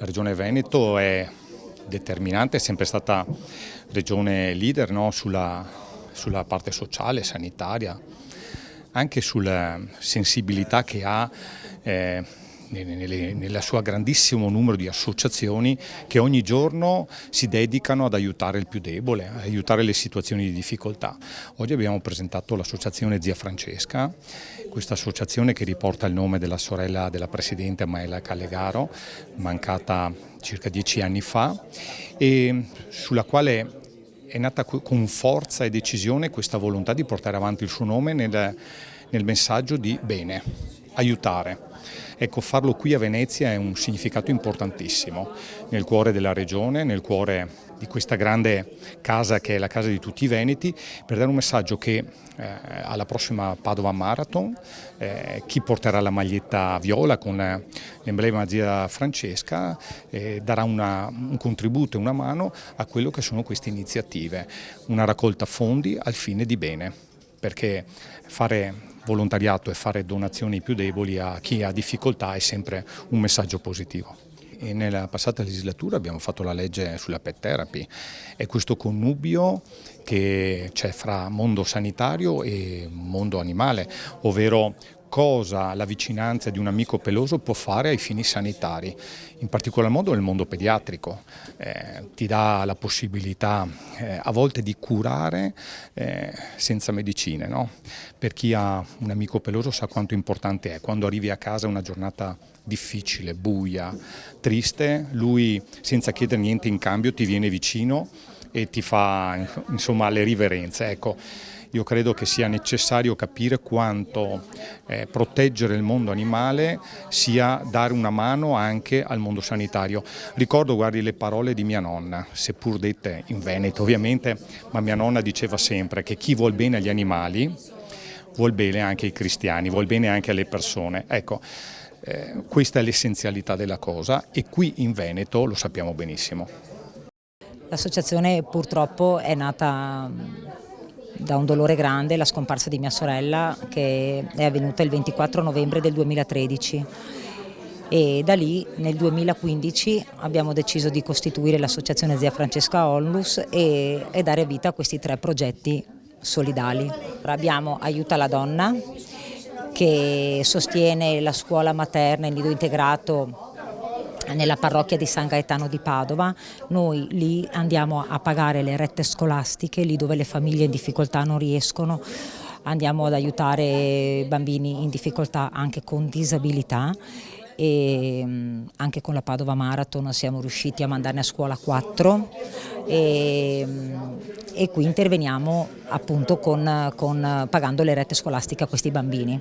La Regione Veneto è determinante, è sempre stata regione leader, no? sulla parte sociale, sanitaria, anche sulla sensibilità che ha nella sua grandissimo numero di associazioni che ogni giorno si dedicano ad aiutare il più debole, ad aiutare le situazioni di difficoltà. Oggi abbiamo presentato l'associazione Zia Francesca, questa associazione che riporta il nome della sorella della Presidente Maela Callegaro, mancata circa 10 anni fa, e sulla quale è nata con forza e decisione questa volontà di portare avanti il suo nome nel messaggio di bene, aiutare. Ecco, farlo qui a Venezia è un significato importantissimo, nel cuore della regione, nel cuore di questa grande casa che è la casa di tutti i veneti, per dare un messaggio che alla prossima Padova Marathon chi porterà la maglietta viola con l'emblema Zia Francesca darà un contributo e una mano a quello che sono queste iniziative, una raccolta fondi al fine di bene, perché fare volontariato e fare donazioni ai più deboli a chi ha difficoltà è sempre un messaggio positivo. E nella passata legislatura abbiamo fatto la legge sulla pet therapy, è questo connubio che c'è fra mondo sanitario e mondo animale, ovvero cosa la vicinanza di un amico peloso può fare ai fini sanitari, in particolar modo nel mondo pediatrico. Ti dà la possibilità a volte di curare senza medicine, no? Per chi ha un amico peloso sa quanto importante è. Quando arrivi a casa una giornata difficile, buia, triste, lui senza chiedere niente in cambio ti viene vicino e ti fa insomma le riverenze. Ecco, io credo che sia necessario capire quanto proteggere il mondo animale sia dare una mano anche al mondo sanitario. Ricordo, guardi, le parole di mia nonna, seppur dette in Veneto ovviamente, ma mia nonna diceva sempre che chi vuol bene agli animali vuol bene anche ai cristiani, vuol bene anche alle persone. Ecco, questa è l'essenzialità della cosa e qui in Veneto lo sappiamo benissimo. L'associazione purtroppo è nata da un dolore grande, la scomparsa di mia sorella che è avvenuta il 24 novembre del 2013 e da lì nel 2015 abbiamo deciso di costituire l'associazione Zia Francesca Onlus e dare vita a questi 3 progetti solidali. Abbiamo Aiuta la Donna che sostiene la scuola materna e il nido integrato nella parrocchia di San Gaetano di Padova. Noi lì andiamo a pagare le rette scolastiche, lì dove le famiglie in difficoltà non riescono, andiamo ad aiutare bambini in difficoltà anche con disabilità e anche con la Padova Marathon siamo riusciti a mandarne a scuola 4 e qui interveniamo appunto pagando le rette scolastiche a questi bambini.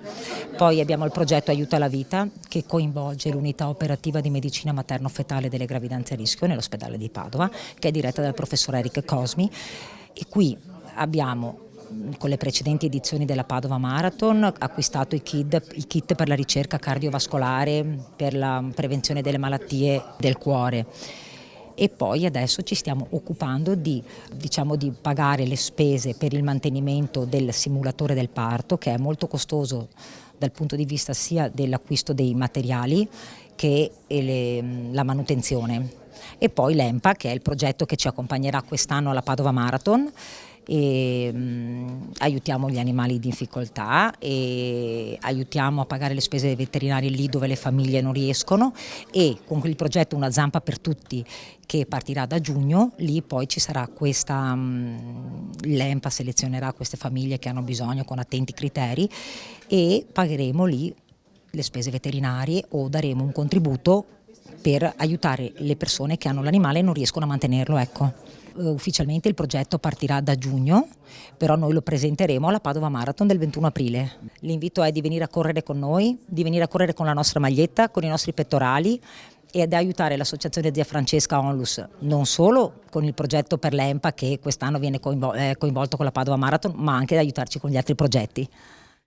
Poi abbiamo il progetto Aiuta la Vita che coinvolge l'unità operativa di medicina materno-fetale delle gravidanze a rischio nell'ospedale di Padova, che è diretta dal professor Eric Cosmi, e qui abbiamo con le precedenti edizioni della Padova Marathon acquistato i kit per la ricerca cardiovascolare, per la prevenzione delle malattie del cuore. E poi adesso ci stiamo occupando di pagare le spese per il mantenimento del simulatore del parto, che è molto costoso dal punto di vista sia dell'acquisto dei materiali che la manutenzione. E poi l'EMPA, che è il progetto che ci accompagnerà quest'anno alla Padova Marathon, e aiutiamo gli animali in difficoltà e aiutiamo a pagare le spese dei veterinari lì dove le famiglie non riescono, e con il progetto Una Zampa per Tutti che partirà da giugno, lì poi ci sarà questa, l'EMPA selezionerà queste famiglie che hanno bisogno con attenti criteri e pagheremo lì le spese veterinarie o daremo un contributo per aiutare le persone che hanno l'animale e non riescono a mantenerlo. Ecco. Ufficialmente il progetto partirà da giugno, però noi lo presenteremo alla Padova Marathon del 21 aprile. L'invito è di venire a correre con noi, di venire a correre con la nostra maglietta, con i nostri pettorali e ad aiutare l'associazione Zia Francesca Onlus, non solo con il progetto per l'EMPA che quest'anno viene coinvolto con la Padova Marathon, ma anche ad aiutarci con gli altri progetti.